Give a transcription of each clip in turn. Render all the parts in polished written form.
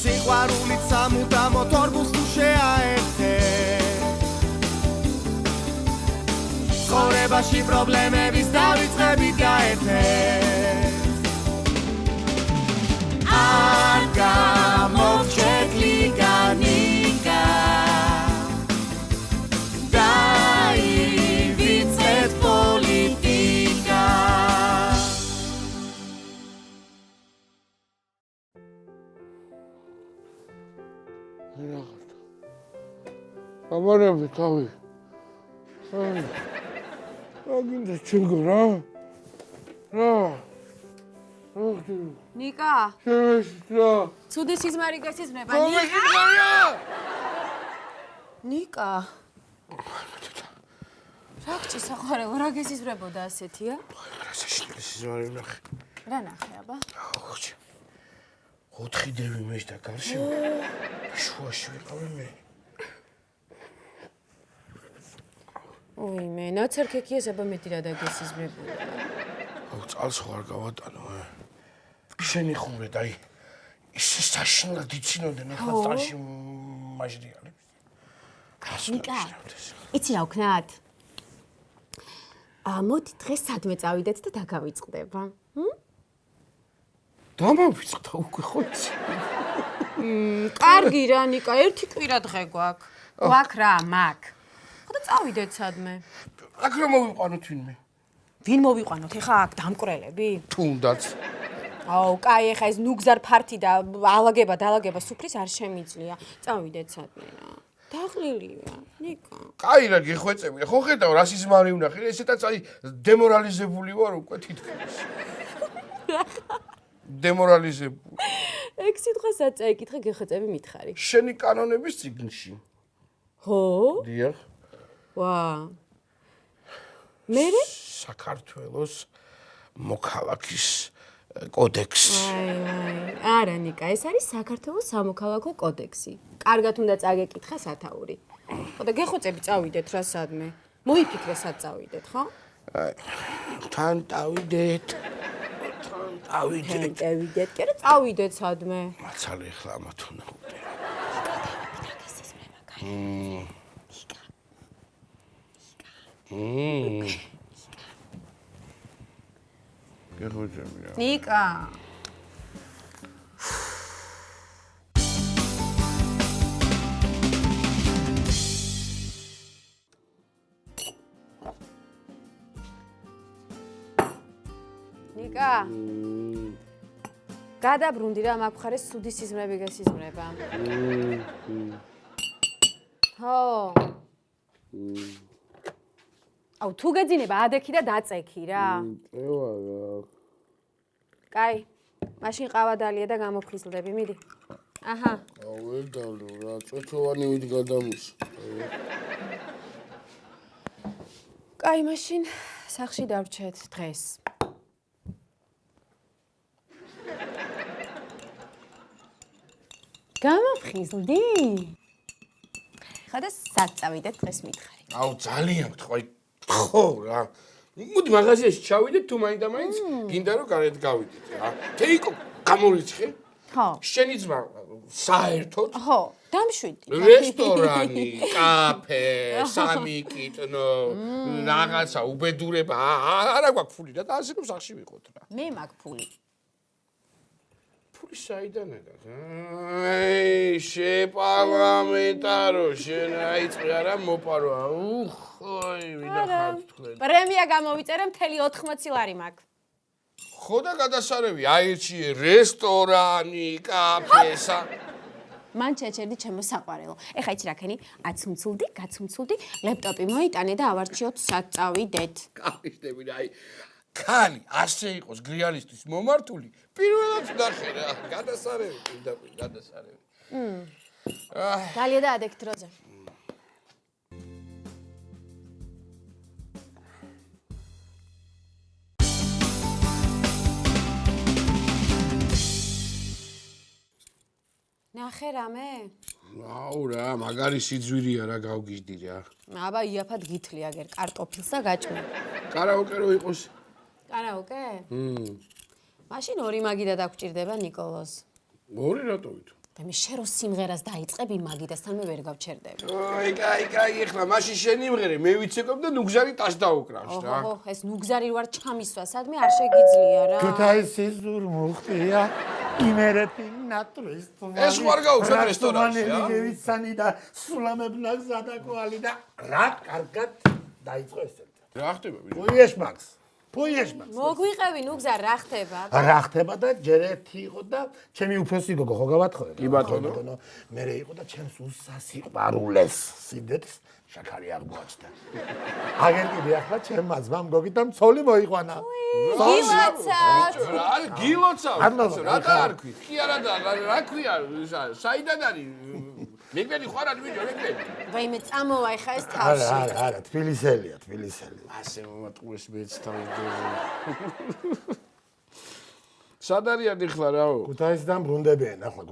სიყვარულით სამუდამო თორბულს თუ შეაერთე ცხოვრებაში პრობლემების დავიწყებით გაერთეთ არ გამოვჩეთ ლიგანიკა დაივიწყეთ პოლიტიკა ამარები თავი აგინდა ჩენგო რა ნიკა შემეშტა ცუდი სიზმარი გესიზმრება ნიკა რა გჭირს საყარელო რა გესიზმრებოდა ასეთია რა საშინელი სიზმარი ვნახე რა ნახე აბა ხოჭი 4 დევი მეშ და გარშემო შუაში ვიყავი მე ოი მე ნაცარქექიას აბა მეტი რა დაგესიზმრებოდა აუ წალს ხო არ გავატანო შენი ხუმრე და აი ისე საშინლად იცინოდნენ ახლა წალში მაჟრიალებს ნიკა იცი რა ვქნათ მოდი დღეს სადმე წავიდეთ და დაგავიწყდება დამავიწყდა უკვე ხო იცი კარგი რა ნიკა ერთი კვირა დღე გვაქვს რა მაგ ხოდა წავიდეთ სადმე აქ რა მოვიყვანოთ ვინ მოვიყვანოთ ეხა აქ დამკვრელები თუნდაც აუ კაი ეხა ეს ნუგზარ ფართი და ალაგება სუფრის არ შემიძლია წავიდეთ სადმე რა დაღლილია ნიკა კაი რა გეხვეწებია ხო ხედავ რა სიზმარი ვნახე ესეთაც აი დემორალიზებული ვარ უკვე თითქმის დემორალიზებული ეგ სიტყვასაც წაიკითხე გეხვეწები მითხარი შენი კანონების წიგნში ხო დიახ ვა მერე საქართველოს მოქალაქის კოდექსი არა ნიკა ეს არის საქართველოს სამოქალაქო კოდექსი კარგად უნდა წაგეკითხა სათაური ხოდა გეხვეწები წავიდეთ რა სადმე მოიფიქრე სად წავიდეთ ხო თან წავიდეთ კი რა წავიდეთ სადმე მაცალე ახლა ამათ უნდა უყდე გეხვეწებია ნიკა ნიკა გადაბრუნდი რა მაგ მხარეს სუდი სიზმრები გესიზმრება ხო აუ თუ გეძინება ადექი და დაწექი რა ევა რა კაი მაშინ ყავადალია და გამოფხიზლდები მიდი აჰა აუ ვერ დავლო რა წვეთოვანი ვით გადამის კაი მაშინ სახში დავრჩეთ დღეს გამოფხიზლდი ხოდა სად წავიდეთ დღეს მითხარი აუ ძალიან თქვი ხო რა მოდი მაღაზიაში ჩავიდეთ თუ მაინდა-მაინც გინდა რომ გარეთ გავიდეთ რა თეიკო გამორიცხე ხო შენი ძმა საერთოდ ხო დამშვიდი რესტორანი კაფე სამი კიტნო რაღაცა უბედურება არა გვაქვს ფული და ასე რომ სახში ვიყოთ რა მე მაგ ფული ფული საიდან აკაც აი შეპარლამენტარო შენ აიწყე არა მოპარო უხოი ვინახავთ თქვენ პრემია გამოვიწერე მთელი 80 ლარი მაქვს ხო და გადასარევი აირჩიე რესტორანი კაფესა მან ჩაჩერდი ჩემო საყვარელო ეხა იცი რა ქენი აცუმცულდი გაცუმცულდი ლეპტოპი მოიტანე და ავარჩიოთ სად წავიდეთ კაფიშდები და აი ქალი ასე იყოს გრიალისტვის მომართული პირველად ნახე რა გადასარევი პირდაპირ გადასარევი დალია და ადექ დროზე ნახე რამე აუ რა მაგარი სიძვირია რა გავგიჟდი რა აბა იაფად გითლი აგერ კარტოფილს და გაჭმე კარაოკე რო იყოს კარაოკე მაშინ ორი მაგიდა დაგჭირდება ნიკოლოს ორი რატო ვითო მე შენ რო სიმღერას დაიწყებ იმ მაგიდასთან მე ვერ გავჩერდები. ოი, კაი, ეხლა მაშინ შენ იმღერე, მე ვიცეკობ და ნუგზარი ტაშ დაუკრავს რა. ოჰო, ეს ნუგზარი ვარ ჩამისვა, სადმე არ შეგიძლია რა. ქუთაისი ზურმუხტია იმერეთი ნატრესტო. ეს ვარ გავუშვებ რესტორანში, რა? მიგევიცანი და სულამებნაკ ზადაკვალი და რა კარგად დაიწყო ესეთი. რა ხდება? პუიეშ მაგს. მოგვიყევი ნუგზარ რა ხდება? რა ხდება და ჯერ ერთი იყო და ჩემი უფროსი გოგო ხო გავათხოვე? კი ბატონო. მე იყო და ჩემს უსასიყვარულეს სიდეთს შაქარი აღმოაჩნდა. აგერ კიდე ახლა ჩემმა ძმამ გოგითან ცოლი მოიყვანა. გილოცავ. რა გილოცავ? მადლობა. რა დაარქვით? კი არა და რა ქვია? საიდან არის? მეგრელი ხარ არ ვიდეო მეგრელი. ვაიმე წამოვა ეხა ეს თავში. არა, თბილისელია. ასე მომატყუეს მეც თავი. სად არიან ახლა რაო? ქუთაისიდან ბრუნდებიან ახლა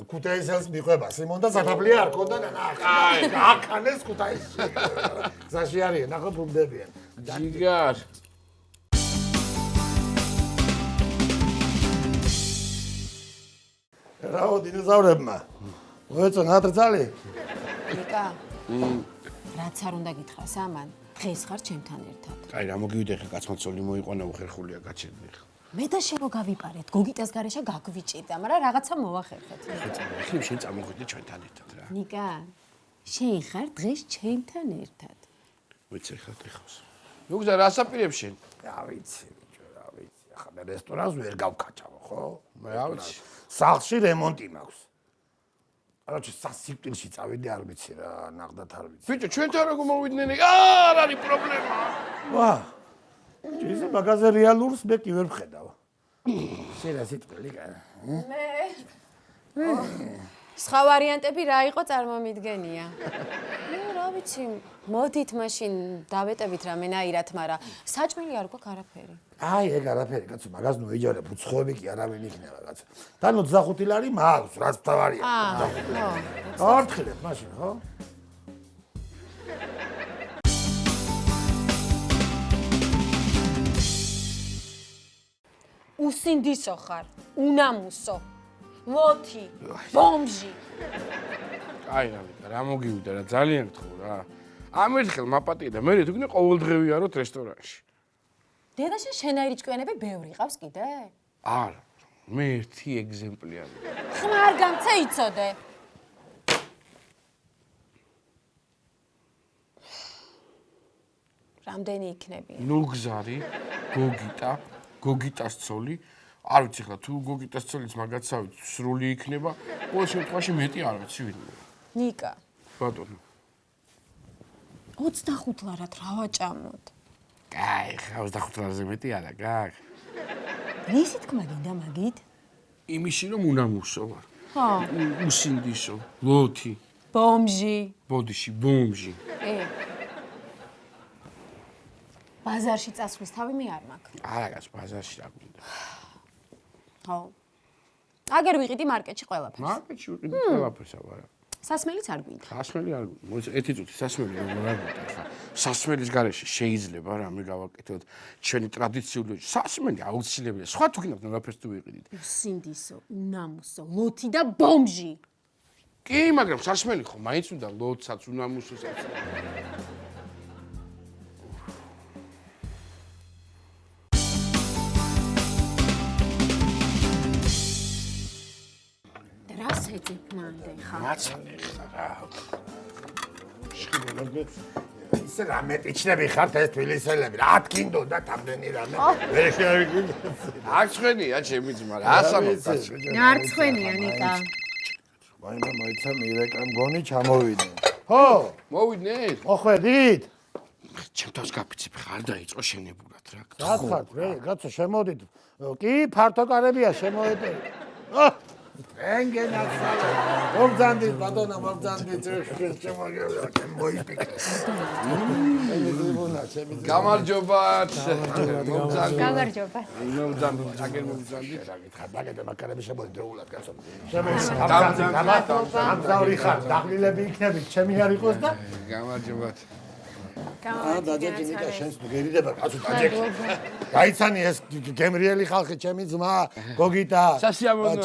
ქუთაისელს მიყვება სიმონ და საფაფლია არ ქონდა აქანეს ქუთაისში. გზაში არიან ახლა ბრუნდებიან. ჯიგარ. რაო დინოზავრებმა მოეწონა ატრძალი? ნიკა. რაც არ უნდა გითხრას ამან, დღეს ხარ ჩემთან ერთად. აი რა მოგივიდე ხე კაცმაცოლი მოიყვანა უხერხულია გაჩერდი ხა. მე და შენ რო გავიპარეთ, გოგიტას გარეშე გაგვიჭირდა, მაგრამ რაღაცა მოვახერხეთ. ხე შენ წამოხვიდე ჩვენთან ერთად რა. ნიკა, შენ ხარ დღეს ჩემთან ერთად. ვიცი ხა ტეხოს. ნუგზა რა საპირებ შენ? რა ვიცი ბიჭო, რა ვიცი. ახლა მე რესტორანს ვერ გავკაჭავ, ხო? მე რა ვიცი. სახლში რემონტი მაქვს. არაჩი სასიკვდილში წავედი არ ვიცი რა, ნახდათ არ ვიცი. ბიჭო ჩვენთან როგორ მოვიდნენ? არ არის პრობლემა. ვა. ის მაგაზე რეალურს მე კი ვერ ვხედავ. შენ რა სიტყვილი კაი? მე სხვა ვარიანტები რა იყო წარმომიდგენია. მე რა ვიცი, მოდით მაშინ დავეტევით რამენაირად, მაგრამ საჭმელი არ გვაქვს არაფერი. აი ეგ არაფერი კაცო, მაგას ნუ ეჯარებ, უცხოები კი არავინ იქნება კაცო. და 25 ლარი მაქვს, რაც თავარია. ხო. ორთხილებ მაშინ, ხო? უსინდისო ხარ, უნამუსო, ლოთი, ბომჟი. აი რა მოგივიდა რა ძალიან გთხოვ რა. ამ ერთხელ მაპატია და მე თვითონ ყოველდღე ვიაროთ რესტორანში. დედაშენ შენაირი ჭკვიანები ბევრი ყავს კიდე? არა, მე ერთი ეგზემპლი არის. ხმა არ გამცე იცოდე. რამდენი იქნებიან? ნუგზარი, გოგიტას ცოლი, არ ვიცი ხა თუ გოგიტას ცოლიც მაგაცავით სრული იქნება, ყოველ შემთხვევაში მეტი არ ვიცი ვინმე. ნიკა. ბატონო. 25 ლარად რა ვაჭამოთ? კაი, ხა 25 ლარზე მეტი არა, გაგ. რისი თქმა გინდა მაგით? იმისი რომ უნამუსო ვარ. ხო. უსინდისო, ლოთი, ბომჟი. ბოდიში, ბომჟი. ბაზარში წასვლის თავი მე არ მაქვს. არა, კაც ბაზარში რა გვინდა. ხო. აგერ ვიყიდი მარკეტში ყველაფერს. მარკეტში ვიყიდი ყველაფერს აბარა. სასმელიც არ გვინდა. სასმელი არ მოიცა ერთი წუთი სასმელი რომ არ გვინდა ხა. სასმელის garaში შეიძლება რამე გავაკეთოთ ჩვენი ტრადიციული სასმელი აუცილებელია. სხვა თუ გინდათ ყველაფერს თუ ვიყიდით. უსინდისო, უნამუსო, ლოთი და ბომჟი. კი, მაგრამ სასმელი ხო მაინც უნდა ლოთსაც, უნამუსოსაც. მაცალე ხა რა. ისე რამე ტიჩნები ხართ ეს თბილისელები, რა თქინდო და თამდენი რამე. ვერ შევიგდი. არ ცხენია ჩემი ძმა, რა ასამოც. არ ცხენია ნიკა. ვაიმე მოიცა მირეკა მგონი ჩამოვიდნენ. ხო, მოვიდნენ? მოხვედით? ჩემ თავს გაფიცებ ხარ დაიწყო შენებურად რა. რა ხართ, კაცო შემოდით. კი, ფართო კარებია შემოედეთ. ენგენაც მოგძანდით ბატონო მოგძანდით შემოგევა მოიპიკე გამარჯობათ გამარჯობა მოგძანდით აგერ მოგძანდით რა გითხარ მაგეთ მაკარები შემოდეულად კაცო გამარჯობა ამ ზავრი ხარ დაღლილები იქნებით ჩემი არ იყოს და გამარჯობათ დაჯეჭი ნიკა შენს თუ გერიდება კაცო დაჯეჭი. გაიცანი ეს გემრიელი ხალხი ჩემი ძმა, გოგიტა.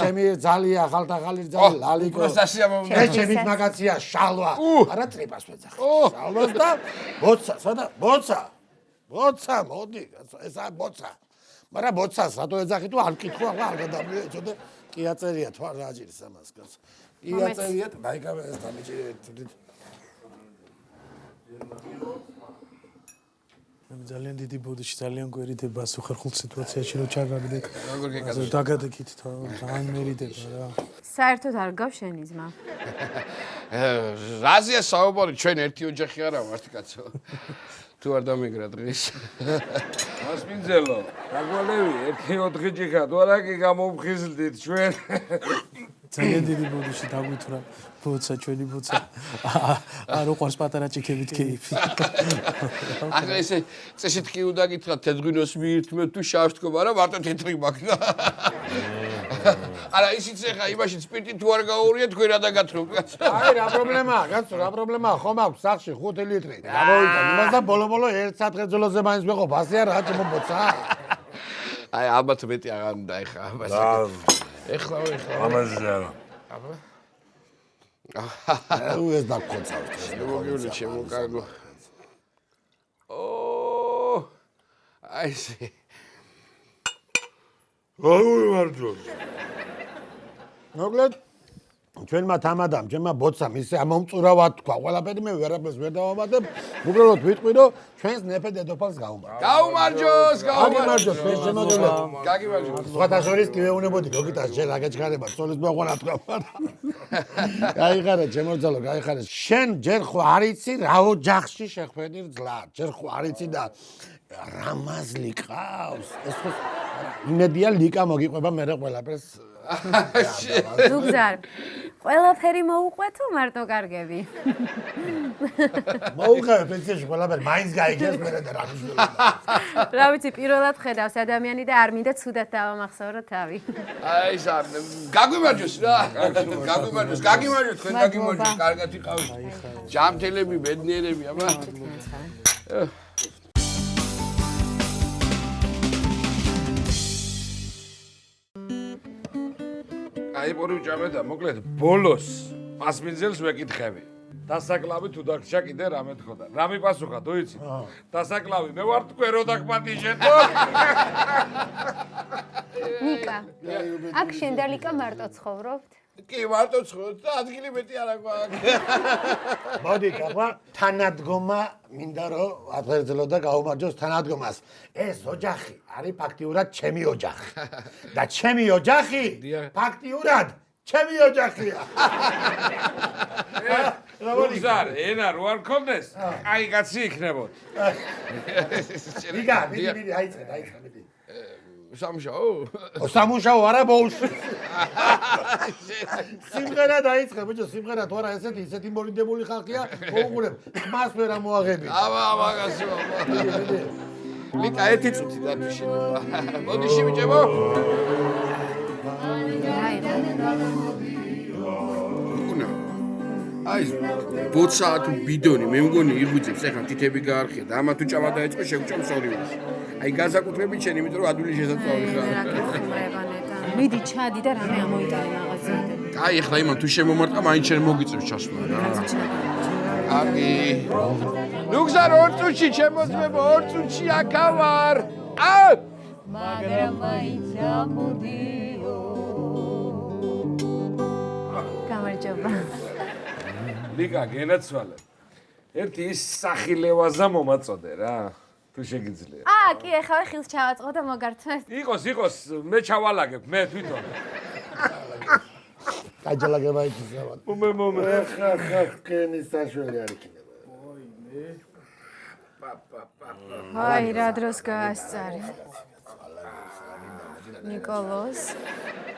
ჩემი ძალია ხალხაღალი ძალი ლალიკო. ეს ჩემი მაგაცია შალვა. არა ტრიპას ვეძახ. შალვას და ბოცა, სადა? ბოცა, მოდი, ესა ბოცა. მაგრამ ბოცას რატო ეძახი თუ არ მკითხო ახლა არ გადამიო ეცოდე კი აწერია თვა რა ჭირს ამას კაც. კი აწერია დაიკავე ეს დამიჭირე. ძალიან დიდი ბოდიში ძალიან გვერიდება სუხერხულ სიტუაციაში რო ჩაგაგდეთ. როგორ დაგადეკით თან მერიდება რა. საერთოდ არ გავს შენი ძმა. რაზეა საუბარი ჩვენ ერთი ოჯახი არა ვართ კაცო. თუ არ დამეგრა დღეს. მასმინძელო, დაგვალევი, ერთი ოთხი ხა, თუ არა კი გამომხიზლდით ჩვენ. ძალიან დიდი ბოდიში დაგვითვრა ბოცა ჩვენი ბოცა. არ უყვარს პატარა ჭიქებით კეიფი. ახლა ესე წესით კი უნდა გითხრათ თეთრგვინოს მიირთმევთ თუ შავს თქო, მაგრამ მარტო თეთრი მაქვს. არა ისიც ეხა იმაში სპირტი თუ არ გაურია თქვენ რა დაგათრობთ კაცო. აი რა პრობლემაა, კაცო, რა პრობლემაა, ხომ აქვს სახში 5 ლიტრი. გამოვიდა, იმას და ბოლო-ბოლო ერთ საფრთხეძოლოზე მაინც ვეყოფ, ასე არა, ჩემო ბოცა. აი ალბათ მეტი აღარ უნდა ეხა ამას. ეხლა. ამაზე არა. აუ ეს დაგხოცავთ. მოგივლი შემოკარგო. აი ესე. როგორ ვარჯო? მოკლედ ჩვენმა თამადამ, ჩემმა ბოცამ ისე ამომწურავად თქვა, ყველაფერი მე ვერაფერს ვერ დავამატებ, უბრალოდ ვიტყვი რომ ჩვენს ნეფე დედოფალს გაუმარჯოს. გაუმარჯოს, გაუმარჯოს, ჩვენ შემოდელო. გაგიმარჯოს. სხვათა შორის კი ვეუნებოდი გოგიტას შენ რა გეჩქარება, სწორედ მოყვანა თქვა. გაიხარა, ჩემოძალო, გაიხარა. შენ ჯერ ხო არ იცი რა ოჯახში შეხვედრ ძლა, ჯერ ხო არ იცი და რამაზლი ყავს. ეს ხო იმედია ლიკა მოგიყვება მე ყველაფერს. ზუგზარ ყველაფერი მოუყვე თუ მარტო კარგები? მოუყვე პენსიაში ყველაფერი მაინც გაიგეს მე და რა მნიშვნელობა. რა ვიცი, პირველად ხედავს ადამიანი და არ მინდა ცუდად დავამახსოვრო თავი. აი ეს გაგვიმარჯოს რა. გაგვიმარჯოს, თქვენ გაგიმარჯოს, კარგად იყავით. ჯამთელები, ბედნიერები, აბა. აი პორუჭამე და მოკლედ ბოლოს მასმინძელს ვეკითხები. დასაკლავი თუ დაგჭა კიდე რამე თქოდა. რა მიპასუხა, თუ იცი? დასაკლავი მე ვარ თქვენ რო დაგპატიჟეთო. ნიკა, აქ შენ და ლიკა მარტო ცხოვრობთ? კი, მარტო ცხოვრობთ და ადგილი მეტი არ აქვს. მოდი, ახლა თანადგომა მინდა რომ აფერძლო და გაუმარჯოს თანადგომას. ეს ოჯახი არის ფაქტიურად ჩემი ოჯახი. და ჩემი ოჯახი ფაქტიურად ჩემი ოჯახია. ზუგზარ, ენა რო არ მქონდეს, აი კაცი იქნებოდ. ნიკა, მიდი, აიწყე, მიდი. სამუშაო? სამუშაო არა ბოუში. სიმღერა დაიწყე, ბიჭო, სიმღერა თუ არა ესეთი მორიდებული ხალხია, მოუყურებ, ხმას ვერ ამოაღები. აბა, მაგასო. ლიკა ერთი წუთი დაგიშინება. მოდიში ბიჭებო. აი, ბოცა თუ ბიდონი, მე მგონი იღვიძებს, ეხლა თითები გაარხია და ამა თუ ჭამა დაეწყო, შეგვჭამ სორიულს. აი, გაზაკუთრებით შენ, იმიტომ რომ ადვილი შესაძლოა ხარ. მიდი, ჩადი და რამე ამოიტანე მაღაზიამდე. აი, ეხლა იმან თუ შემომარტყა, მაინც შენ მოგიწევს ჩასვლა რა. აკი. ზუგზარ 2 წუთში შემოძმებო, 2 წუთში აქა ვარ. მაგრამ მაინც ამოდიო. გამარჯობა. ლიკა, გენაცვალე. ერთი ის სახილევაზა მომაწოდე რა. თუ შეგიძლია. კი, ეხლა ხილს ჩავაწყო და მოგართმევთ. იყოს, მე ჩავალაგებ, მე თვითონ. გაჯალაგება იქნება. მომე. ხა, კენი საშველი არ იქნება. აი, რა დროს გაასწარი. ნიკოლოს.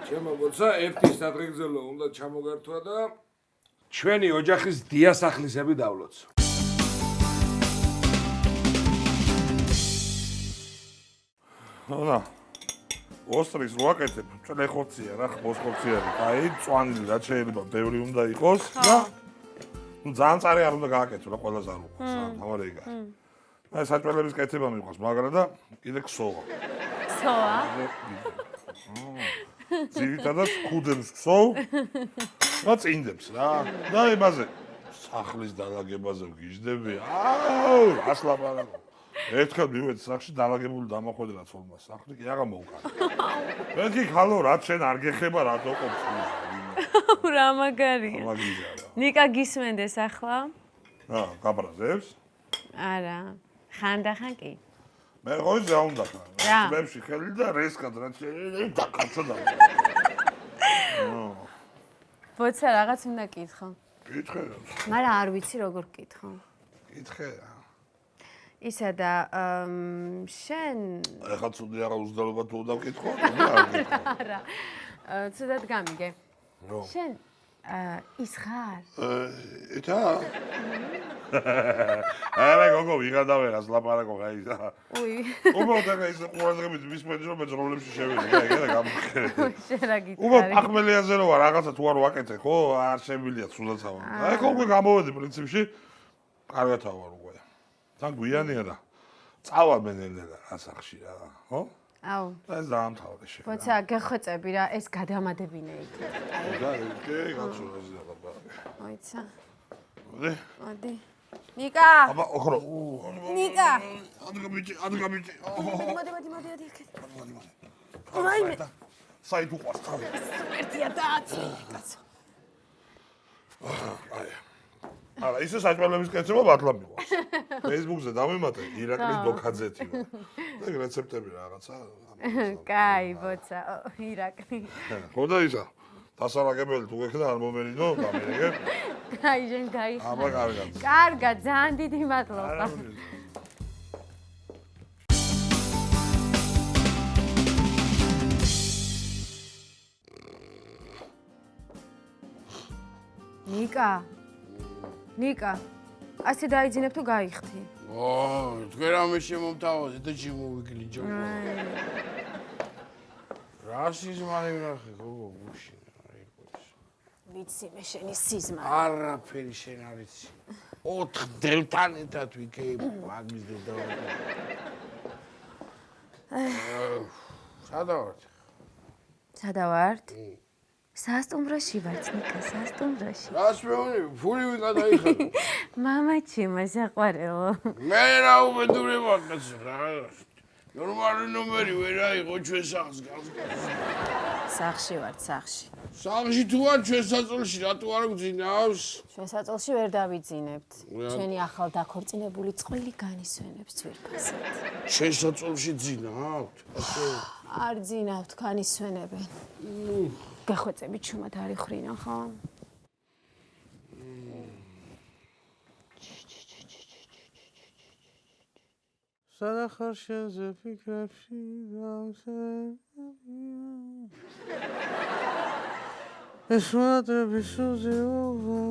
ჩემო ბოცა, ერთი სადღეგრძელო უნდა ჩამოგართვა და ჩვენი ოჯახის დიასახლისები დავლოცო. ანა ოსტრის რო აკეთებ, წლეხორცია რა, ხბოსხორცია. აი, წვანილი რაც შეიძლება ბევრი უნდა იყოს და ძალიან წარი არ უნდა გააკეთო რა ყველას არ უყვარს რა თავარი იგა. აი საჭმელების კეთება მიყვარს მაგრა და კიდე ქსოვა. ქსოვა? ძირითადად ქუდებს ქსოვ და წინდებს რა. და იმაზე სახლის დალაგებაზე ვგიჟდები. აუ, რას ლაპარაკობ. ერთხელ მივედი სახში დალაგებული დამახვედრა ცოლმა სახლი კი აღარ მოვკარგე. მეთქი ხალო რა შენ არ გეხება რატო ყოფს? რა მაგარია. მაგარია. ნიკა გისმენდეს ახლა? გაბრაზებს? არა. ხანდახან კი. მე ღოი ზაუნდა ხარ. რა? მებში ხელი და რესკად რა დაკაცოდა. ბოცა რაღაც უნდა კითხო. კითხე. მაგრამ არ ვიცი როგორ კითხო. კითხე რა. ისა და შენ ეხლა ცუდი არა უზდელობა თუ დავკითხო? არა. ცუდად გამიგე. შენ ის ხარ? ეტა? არა გოგო ვიღადავე რას ლაპარაკო აი და. უი. უბრალოდ ეგ ის ყურადღებით ვისმენდი რომ მე ძროლებში შევედი რა ეგ და გამხერე. შენ რა გითხარი? უბრალოდ ახმელიაზე რო ვარ რაღაცა თუ არ ვაკეთე ხო არ შემიძლია ცუდად ავარ. აი ხო უკვე გამოვედი პრინციპში. კარგად ავარ უკვე. თან გვიანია და წავალ მე ნელ-ნელა ასახში რა ხო? აუ. ეს დაამთავრე შე. ბოცა გეხვეწები რა ეს გადამადებინე იქ. და კი კაცო ეს ლაპარაკი. მოიცა. მოდი. მოდი. ნიკა. აბა ოქრო. ნიკა. ადგამიჭი. მოდი. რაიმე. საით უყვარს თავი. ერთია დააცი. კაცო. აი. არა, ისე საჭმელების კეთება ბათლა მიყვარს. Facebook-ზე დამემატე ირაკლის დოქაძეთი. ეგ რეცეპტები რაღაცა. კაი, ბოცა, ირაკლი. ხო და ისა. დასალაგებელი თუ გექნა არ მომერინო, გამერეგე. კაი, შენ გაიხსნა. აბა კარგად. კარგად, ძალიან დიდი მადლობა. ნიკა, ასე დაიძინებ თუ გაიხთი? თქვენ რამე შემომთავაზეთ და შემოვიგლიჯო. რა სიზმა იმრახე გოგო გუშინ არ იყოს. ვიცი მე შენი სიზმა. არაფერი შენ არ იცი. 4 დელთან ერთად ვიქეებ მაგის დედა. სადა ვართ? სასტუმროში ვართ, ნიკა, სასტუმროში. რას მეუბნები, ფული ვინ გადაიხადა? მამაჩემო, საყვარელო. მე რა უბედურება კაცო რა. ნორმალური ნომერი ვერ აიღო ჩვენ სახლს გავს. სახში ვართ, სახში. სახლში თუ არ ჩვენ საწოლში რატო არ გძინავს? ჩვენ საწოლში ვერ დავიძინებთ. ჩვენი ახალ დაქორწინებული წყვილი განისვენებს ძვირფასად. ჩვენ საწოლში ძინავთ? არ ძინავთ, განისვენებენ. გახვეწები ჩუმად არ იხრინა, ხო? სადა ხარ შენზე ფიქრებში ეს მონატრები სუზეობა